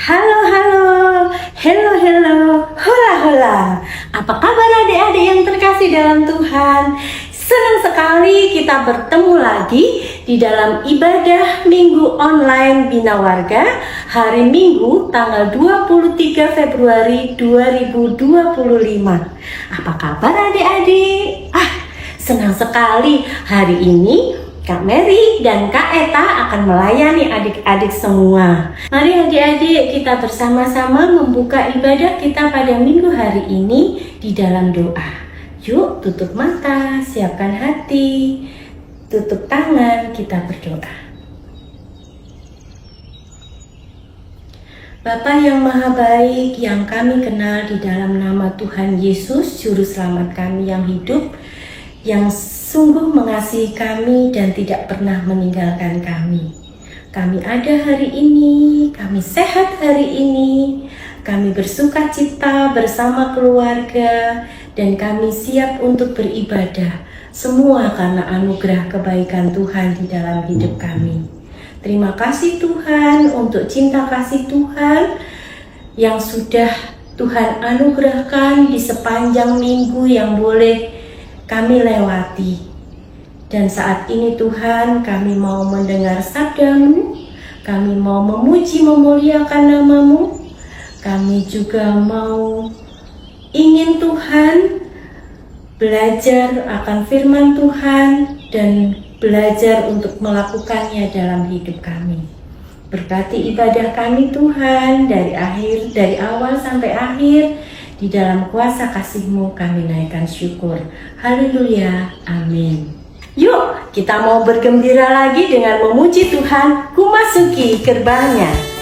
Halo, halo, hello, hello, hola, hola. Apa kabar adik-adik yang terkasih dalam Tuhan? Senang sekali kita bertemu lagi di dalam ibadah Minggu Online Bina Warga hari Minggu tanggal 23 Februari 2025. Apa kabar adik-adik? Senang sekali hari ini Kak Mary dan Kak Eta akan melayani adik-adik semua. Mari adik-adik kita bersama-sama membuka ibadah kita pada minggu hari ini di dalam doa. Yuk tutup mata, siapkan hati, tutup tangan, kita berdoa. Bapa yang maha baik yang kami kenal di dalam nama Tuhan Yesus, Juru Selamat kami yang hidup, yang sungguh mengasihi kami dan tidak pernah meninggalkan kami. Kami ada hari ini, kami sehat hari ini, kami bersuka cita bersama keluarga, dan kami siap untuk beribadah. Semua karena anugerah kebaikan Tuhan di dalam hidup kami. Terima kasih Tuhan untuk cinta kasih Tuhan yang sudah Tuhan anugerahkan di sepanjang minggu yang boleh kami lewati. Dan saat ini Tuhan, kami mau mendengar sabda-Mu, kami mau memuji memuliakan nama-Mu, kami juga mau ingin Tuhan belajar akan firman Tuhan dan belajar untuk melakukannya dalam hidup kami. Berkati ibadah kami Tuhan dari awal sampai akhir. Di dalam kuasa kasih-Mu kami naikkan syukur. Haleluya, amin. Yuk kita mau bergembira lagi dengan memuji Tuhan. Ku masuki gerbangnya.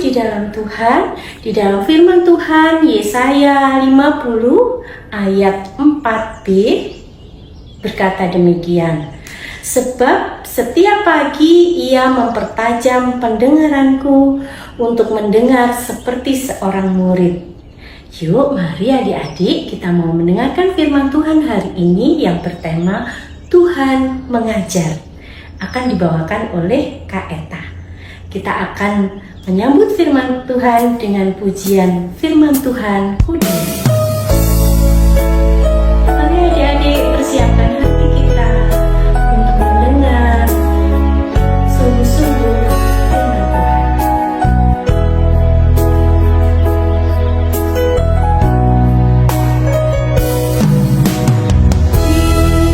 Di dalam Tuhan, di dalam firman Tuhan Yesaya 50 ayat 4b berkata demikian. Sebab setiap pagi ia mempertajam pendengaranku untuk mendengar seperti seorang murid. Yuk mari adik-adik kita mau mendengarkan firman Tuhan hari ini yang bertema Tuhan mengajar. akan dibawakan oleh Kak Eta. Kita akan menyambut firman Tuhan dengan pujian firman Tuhan Kudus. Mari adik-adik persiapkan hati kita untuk mendengar sungguh-sungguh firman Tuhan.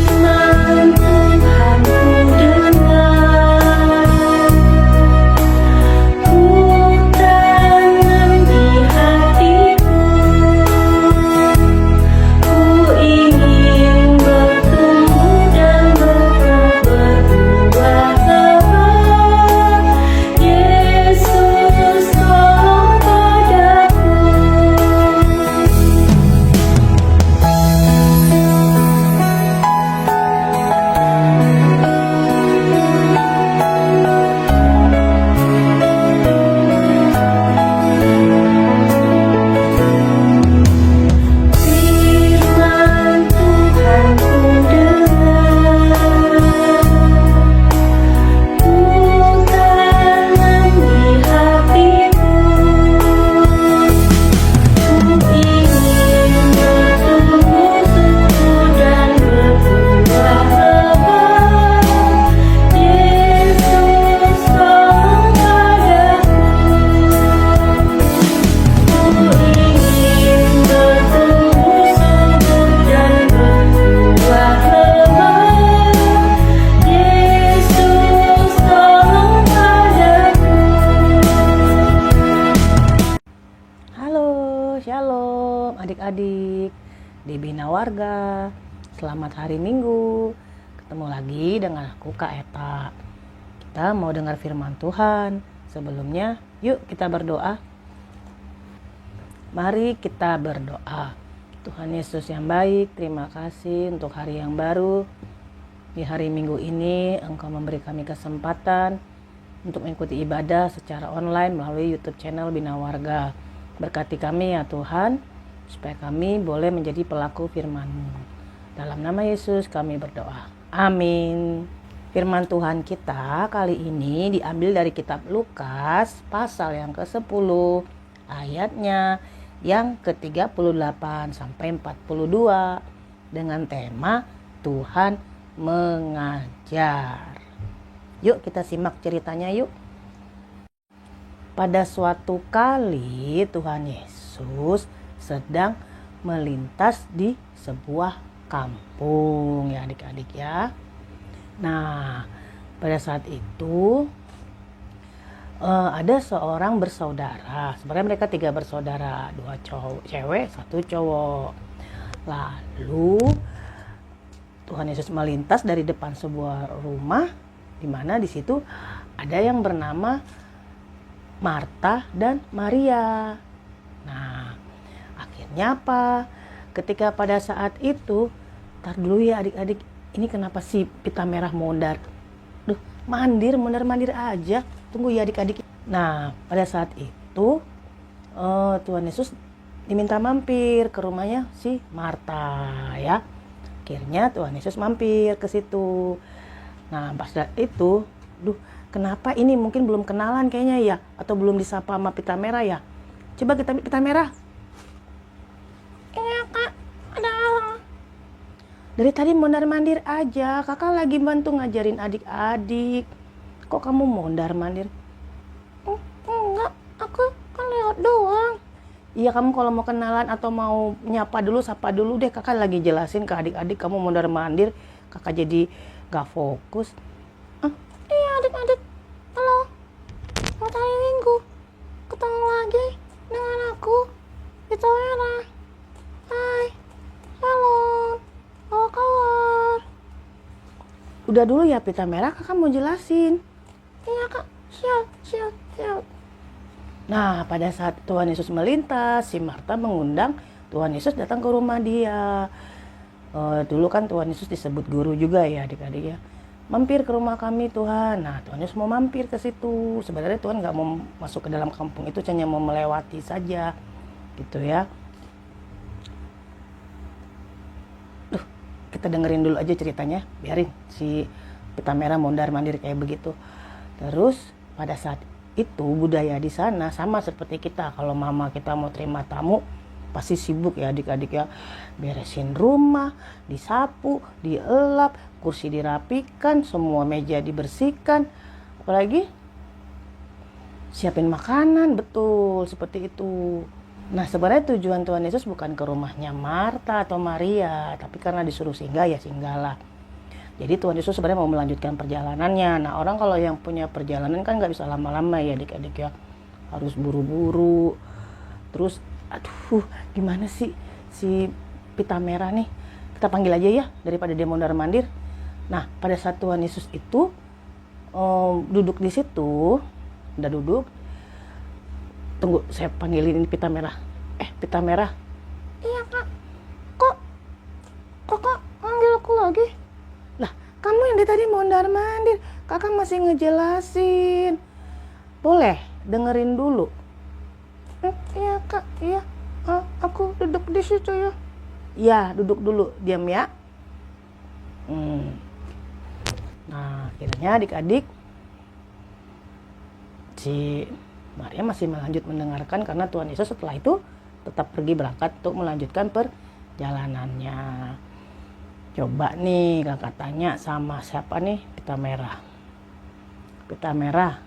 Firman Tuhan ku dengar, ku tanam di hatiku, ku ingin bertumbuh dan berbuah lebat. Yesus tolong padaku. Firman Tuhan ku dengar, ku tanam di hatiku, ku ingin bertumbuh subur dan berbuah lebat. Yesus tolong padaku. Ku ingin bertumbuh subur dan berbuah lebat. Yesus tolong padaku. Halo, shalom adik-adik di Bina Warga. Selamat hari Minggu. Ketemu lagi dengan aku Kak Eta. Kita mau dengar firman Tuhan. Sebelumnya, yuk kita berdoa. Mari kita berdoa. Tuhan Yesus yang baik, terima kasih untuk hari yang baru. Di hari Minggu ini, Engkau memberi kami kesempatan untuk mengikuti ibadah secara online melalui YouTube channel Bina Warga. Berkati kami ya Tuhan, supaya kami boleh menjadi pelaku firman-Mu. Dalam nama Yesus kami berdoa. Amin. Firman Tuhan kita kali ini diambil dari kitab Lukas pasal yang ke-10, ayatnya yang ke-38 sampai 42 dengan tema Tuhan mengajar. Yuk kita simak ceritanya yuk. Pada suatu kali Tuhan Yesus sedang melintas di sebuah kampung ya adik-adik ya. Nah, pada saat itu ada seorang bersaudara. Sebenarnya mereka 3 bersaudara, 2 cewek, 1 cowok. Lalu Tuhan Yesus melintas dari depan sebuah rumah, di mana di situ ada yang bernama Marta dan Maria. Nah, akhirnya apa? Ketika pada saat itu, tar dulu ya adik-adik, ini kenapa si pita merah mondar? Duh, mondar-mandir aja. Tunggu ya adik-adik. Nah, pada saat itu Tuhan Yesus diminta mampir ke rumahnya si Marta ya. Akhirnya Tuhan Yesus mampir ke situ. Nah, pas saat itu, kenapa ini mungkin belum kenalan kayaknya ya, atau belum disapa sama pita merah ya? Coba kita pita merah. Iya kak, ada apa? Dari tadi mondar-mandir aja, kakak lagi bantu ngajarin adik-adik. Kok kamu mondar-mandir? Enggak, aku kan lewat doang. Iya, kamu kalau mau kenalan atau mau nyapa dulu, sapa dulu deh. Kakak lagi jelasin ke adik-adik, kamu mondar-mandir, kakak jadi gak fokus. Iya adik-adik, halo, selamat hari Minggu. Ketemu lagi dengan aku, Pita Merah. Hai, shalom, apa kabar? Udah dulu ya Pita Merah, kakak mau jelasin. Iya kak, siap. Nah, pada saat Tuhan Yesus melintas, si Marta mengundang Tuhan Yesus datang ke rumah dia. Dulu kan Tuhan Yesus disebut guru juga ya adik-adik ya. Mampir ke rumah kami Tuhan. Nah, Tuhan Yesus mau mampir ke situ. Sebenarnya Tuhan gak mau masuk ke dalam kampung itu, hanya mau melewati saja gitu ya. Kita dengerin dulu aja ceritanya. Biarin si pita merah mondar-mandir kayak begitu. Terus pada saat itu budaya di sana sama seperti kita, kalau mama kita mau terima tamu pasti sibuk ya adik-adik ya, beresin rumah, disapu, dielap, kursi dirapikan, semua meja dibersihkan, apalagi siapin makanan, betul seperti itu. Nah sebenarnya tujuan Tuhan Yesus bukan ke rumahnya Marta atau Maria, tapi karena disuruh singgah ya singgahlah. Jadi Tuhan Yesus sebenarnya mau melanjutkan perjalanannya. Nah orang kalau yang punya perjalanan kan nggak bisa lama-lama ya adik-adik ya, harus buru-buru. Terus aduh gimana sih si pita merah nih, kita panggil aja ya daripada dia mondar-mandir. Nah pada saat Tuhan Yesus itu duduk di situ, udah duduk, tunggu saya panggilin ini pita merah. Pita merah, iya kak, kok kakak panggil aku lagi? Lah kamu yang dari tadi mondar-mandir, kakak masih ngejelasin, boleh dengerin dulu. Iya kak, iya. Aku duduk di situ ya. Iya, duduk dulu, diam ya. Nah, akhirnya adik-adik si Maria masih melanjut mendengarkan karena Tuhan Yesus setelah itu tetap pergi berangkat untuk melanjutkan perjalanannya. Coba nih kakak tanya sama siapa nih pita merah. Pita merah,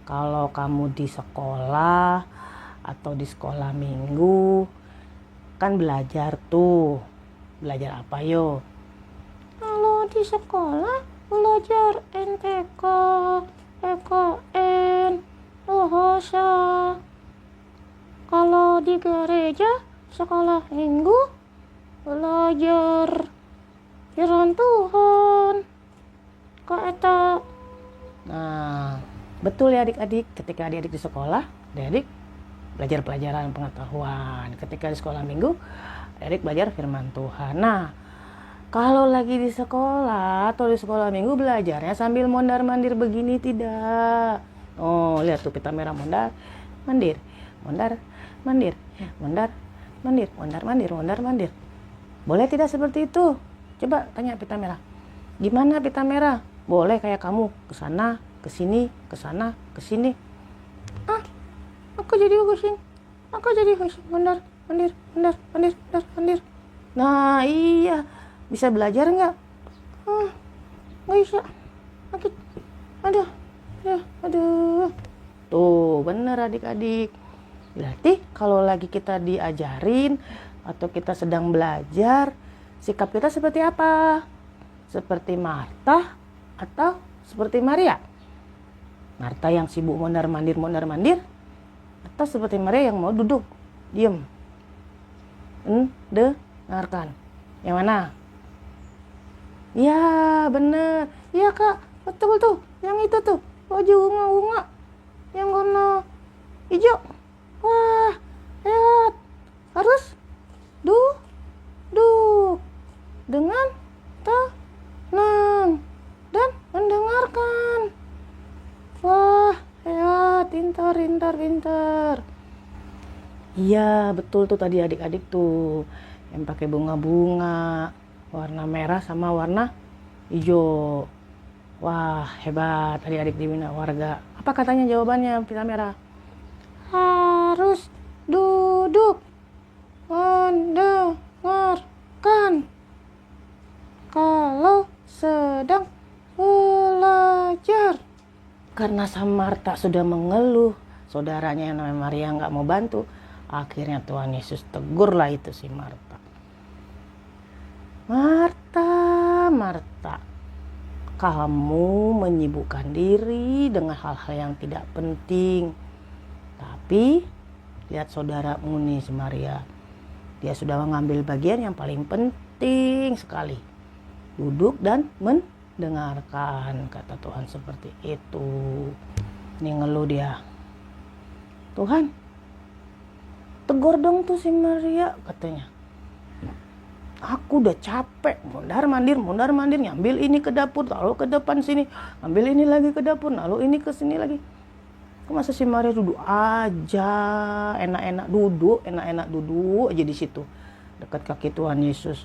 kalau kamu di sekolah atau di sekolah minggu kan belajar tuh, belajar apa yo? Kalau di sekolah belajar NTK, PKN, bahasa. Kalau di gereja sekolah minggu belajar firman Tuhan. Kak Eta. Nah betul ya adik-adik, ketika adik-adik di sekolah adik-adik belajar pelajaran pengetahuan. Ketika di sekolah minggu, adik belajar firman Tuhan. Nah, kalau lagi di sekolah atau di sekolah minggu belajarnya sambil mondar-mandir begini tidak. Oh, lihat tuh pita merah mondar-mandir, mondar-mandir, mondar-mandir, mondar-mandir, mondar-mandir. Boleh tidak seperti itu? Coba tanya pita merah. Gimana pita merah? Boleh kayak kamu ke sana, ke sini, ke sana, ke sini. Aku jadi pusing, mondar-mandir. Nah iya, bisa belajar nggak? Nggak bisa, sakit. Aduh. Tuh bener adik-adik. Berarti kalau lagi kita diajarin atau kita sedang belajar, sikap kita seperti apa? Seperti Marta atau seperti Maria? Marta yang sibuk mondar-mandir, atau seperti Maria yang mau duduk, diam, dengarkan. Yang mana? Ya bener, iya kak, betul tuh, yang itu tuh, baju bunga-bunga, yang warna hijau. Wah, lihat, harus duduk dengan tenang dan mendengarkan. Wah, lihat, pintar. Iya, betul tuh tadi adik-adik tuh yang pakai bunga-bunga warna merah sama warna hijau. Wah, hebat adik-adik di Bina Warga. Apa katanya jawabannya pita merah? Harus duduk mendengarkan kalau sedang belajar. Karena Marta sudah mengeluh, saudaranya yang namanya Maria nggak mau bantu. Akhirnya Tuhan Yesus tegurlah itu si Marta. Marta, kamu menyibukkan diri dengan hal-hal yang tidak penting. Tapi lihat saudaramu nih si Maria, dia sudah mengambil bagian yang paling penting sekali. Duduk dan mendengarkan, kata Tuhan seperti itu. Ini ngeluh dia. Tuhan, tegur dong tuh si Maria, katanya. Aku udah capek mondar-mandir, ngambil ini ke dapur, lalu ke depan sini, ambil ini lagi ke dapur, lalu ini ke sini lagi. Kok masa si Maria duduk aja, enak-enak duduk aja di situ dekat kaki Tuhan Yesus.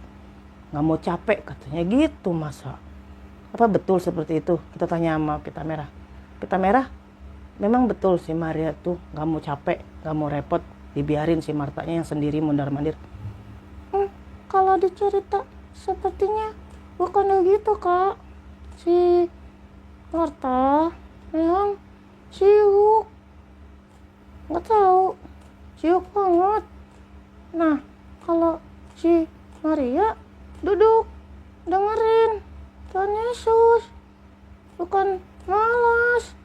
Nggak mau capek katanya gitu masa. Apa betul seperti itu? Kita tanya sama Pita Merah. Pita Merah, memang betul si Maria tuh gak mau capek, gak mau repot, dibiarin si Martanya yang sendiri mondar-mandir. Kalau dicerita sepertinya bukan begitu, Kak. Si Marta memang sibuk, nggak tahu, sibuk banget. Nah, kalau si Maria duduk dengerin Tuhan Yesus, bukan malas.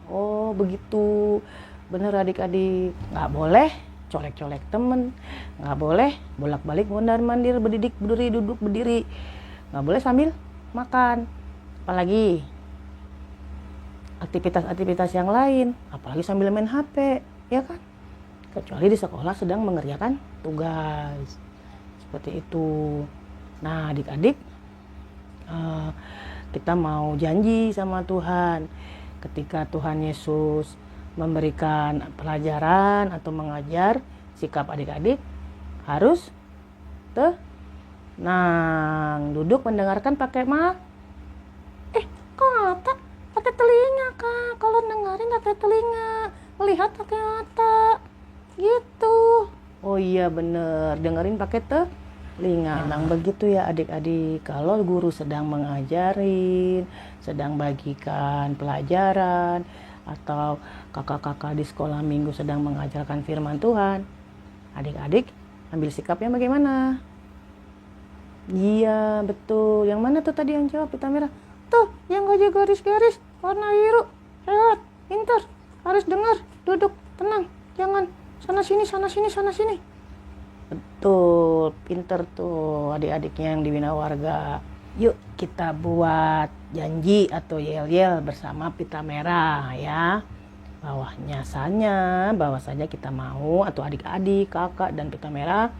Oh begitu, bener adik-adik. Nggak boleh colek-colek temen, nggak boleh bolak-balik mondar-mandir, berdidik, berdiri, duduk, berdiri. Nggak boleh sambil makan, apalagi aktivitas-aktivitas yang lain, apalagi sambil main HP, ya kan? Kecuali di sekolah sedang mengerjakan tugas, seperti itu. Nah adik-adik, kita mau janji sama Tuhan, ketika Tuhan Yesus memberikan pelajaran atau mengajar, sikap adik-adik harus tenang, duduk mendengarkan pakai kata pakai telinga, Kak. Kalau dengerin pakai telinga, melihat pakai mata, gitu. Oh iya bener, dengerin pakai telinga. Memang begitu ya adik-adik. Kalau guru sedang mengajarin, sedang bagikan pelajaran, atau kakak-kakak di sekolah minggu sedang mengajarkan firman Tuhan, adik-adik ambil sikapnya bagaimana? Iya betul. Yang mana tuh tadi yang jawab Pita Merah? Tuh yang gajah garis-garis warna biru, sehat, pintar, harus dengar, duduk, tenang, jangan sana sini, sana sini, sana sini. Betul, pinter tuh adik-adiknya yang di Bina Warga. Yuk kita buat janji atau yel-yel bersama Pita Merah ya. Bahwa saja kita mau, atau adik-adik, kakak dan Pita Merah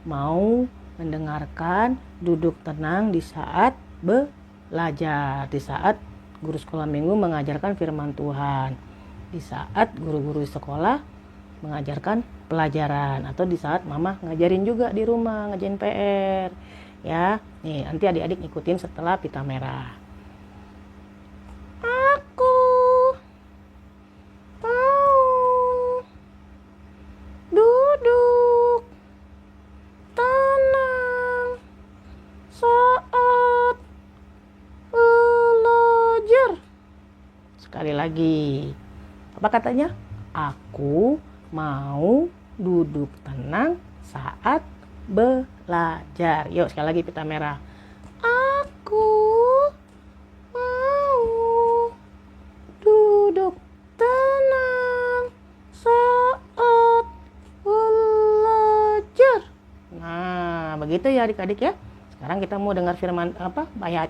mau mendengarkan, duduk tenang di saat belajar, di saat guru sekolah minggu mengajarkan firman Tuhan, di saat guru-guru di sekolah mengajarkan pelajaran, atau di saat mama ngajarin juga di rumah, ngajarin PR ya. Nih nanti adik-adik ngikutin setelah Pita Merah. Aku mau duduk tenang saat belajar. Sekali lagi, apa katanya? Aku mau duduk tenang saat belajar. Yuk sekali lagi Pita Merah. Aku mau duduk tenang saat belajar. Nah, begitu ya adik-adik ya. Sekarang kita mau dengar firman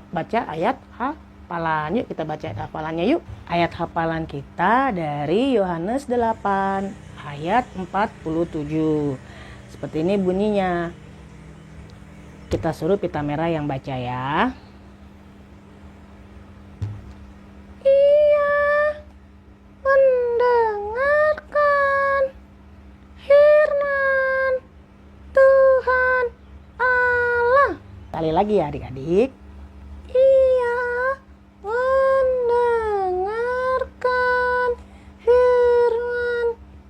baca ayat hafalan. Yuk kita baca ayat hafalannya yuk. Ayat hafalan kita dari Yohanes 8 ayat 47. Seperti ini bunyinya. Kita suruh Pita Merah yang baca ya. Ia mendengarkan firman Tuhan Allah. Sekali lagi ya adik-adik. Ia mendengarkan firman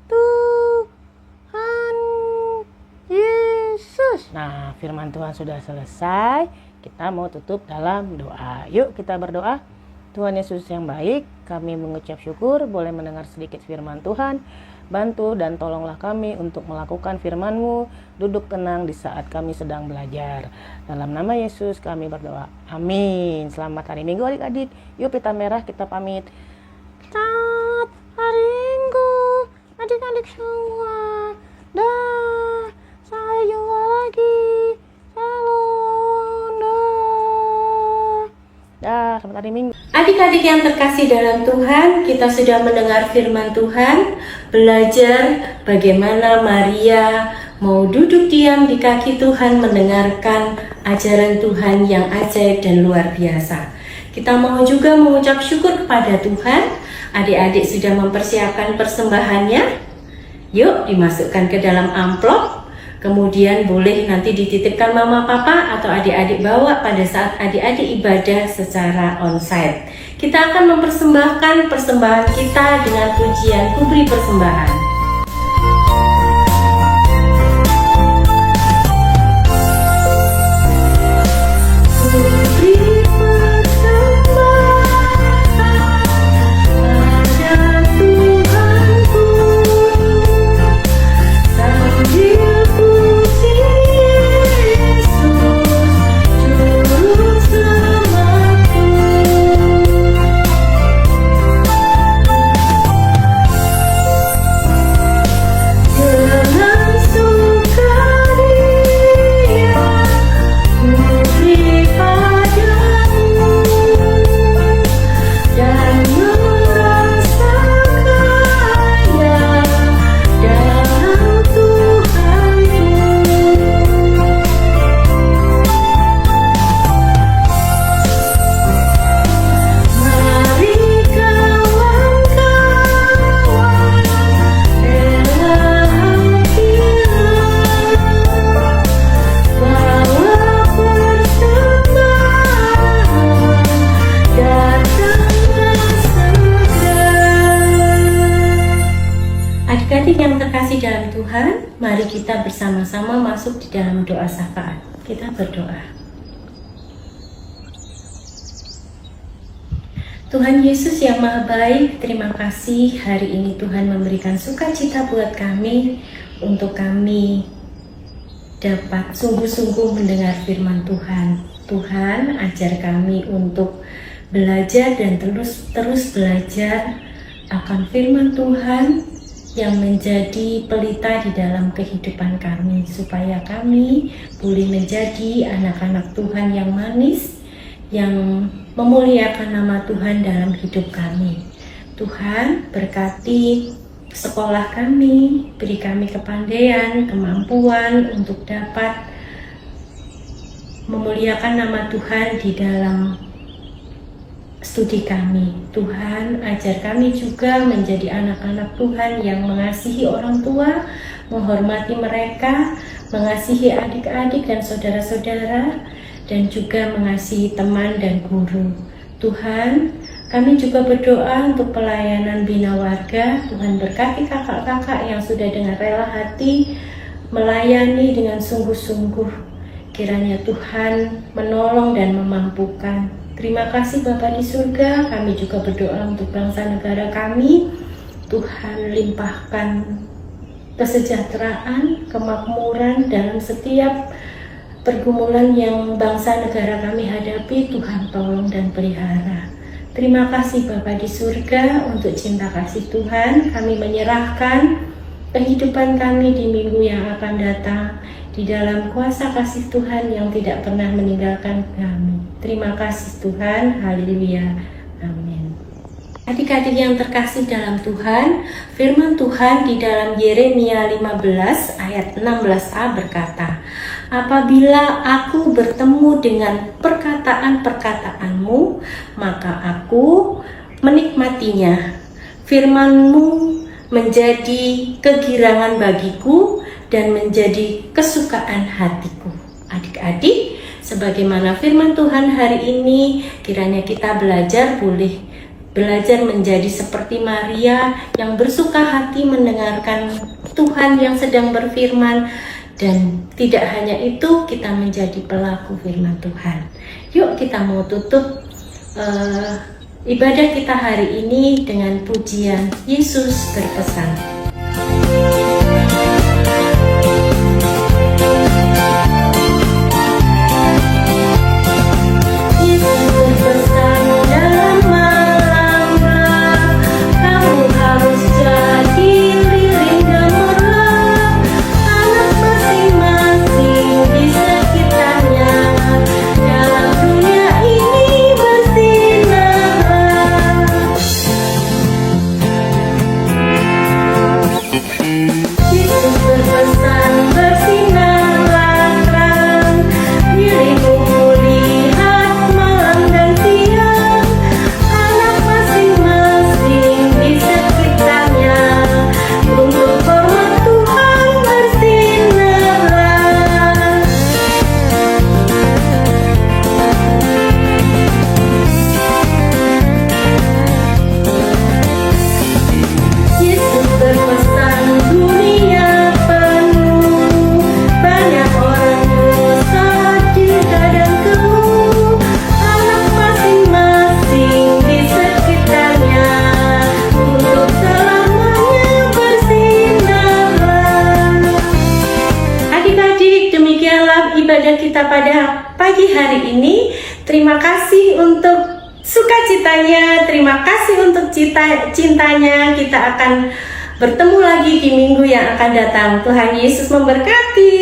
Tuhan Yesus. Nah, firman Tuhan sudah selesai. Kita mau tutup dalam doa. Yuk kita berdoa. Tuhan Yesus yang baik, kami mengucap syukur boleh mendengar sedikit firman Tuhan. Bantu dan tolonglah kami untuk melakukan firman-Mu, duduk tenang di saat kami sedang belajar. Dalam nama Yesus kami berdoa. Amin. Selamat hari Minggu adik-adik. Yuk Pita Merah kita pamit. Selamat hari Minggu adik-adik semua. Dah, sampai jumpa lagi. Shalom. Dah, selamat hari Minggu. Adik-adik yang terkasih dalam Tuhan, kita sudah mendengar firman Tuhan, belajar bagaimana Maria mau duduk diam di kaki Tuhan mendengarkan ajaran Tuhan yang ajaib dan luar biasa. Kita mau juga mengucap syukur kepada Tuhan. Adik-adik sudah mempersiapkan persembahannya. Yuk dimasukkan ke dalam amplop. Kemudian boleh nanti dititipkan mama papa atau adik-adik bawa pada saat adik-adik ibadah secara onsite. Kita akan mempersembahkan persembahan kita dengan pujian Kuberi Persembahan. Adik-adik yang terkasih dalam Tuhan, mari kita bersama-sama masuk di dalam doa syafaat. Kita berdoa. Tuhan Yesus yang Maha Baik, terima kasih hari ini Tuhan memberikan sukacita buat kami, untuk kami dapat sungguh-sungguh mendengar firman Tuhan. Tuhan, ajar kami untuk belajar dan terus belajar akan firman Tuhan yang menjadi pelita di dalam kehidupan kami, supaya kami boleh menjadi anak-anak Tuhan yang manis, yang memuliakan nama Tuhan dalam hidup kami. Tuhan, berkati sekolah kami, beri kami kepandaian, kemampuan untuk dapat memuliakan nama Tuhan di dalam studi kami. Tuhan, ajar kami juga menjadi anak-anak Tuhan yang mengasihi orang tua, menghormati mereka, mengasihi adik-adik dan saudara-saudara, dan juga mengasihi teman dan guru. Tuhan, kami juga berdoa untuk pelayanan Bina Warga. Tuhan, berkati kakak-kakak yang sudah dengan rela hati melayani dengan sungguh-sungguh. Kiranya Tuhan menolong dan memampukan. Terima kasih Bapa di surga. Kami juga berdoa untuk bangsa negara kami. Tuhan, limpahkan kesejahteraan, kemakmuran dalam setiap pergumulan yang bangsa negara kami hadapi. Tuhan, tolong dan pelihara. Terima kasih Bapa di surga. Untuk cinta kasih Tuhan, kami menyerahkan kehidupan kami di minggu yang akan datang di dalam kuasa kasih Tuhan yang tidak pernah meninggalkan kami. Terima kasih Tuhan. Haleluya. Amin. Adik-adik yang terkasih dalam Tuhan, firman Tuhan di dalam Yeremia 15 ayat 16a berkata, "Apabila aku bertemu dengan perkataan-perkataanmu, maka aku menikmatinya. Firman-Mu menjadi kegirangan bagiku dan menjadi kesukaan hatiku." Adik-adik, sebagaimana firman Tuhan hari ini, kiranya kita boleh belajar menjadi seperti Maria yang bersuka hati mendengarkan Tuhan yang sedang berfirman, dan tidak hanya itu, kita menjadi pelaku firman Tuhan. Yuk kita mau tutup ibadah kita hari ini dengan pujian Yesus berpesan. kita pada pagi hari ini. Terima kasih untuk sukacitanya, terima kasih untuk cintanya. Kita akan bertemu lagi di minggu yang akan datang. Tuhan Yesus memberkati.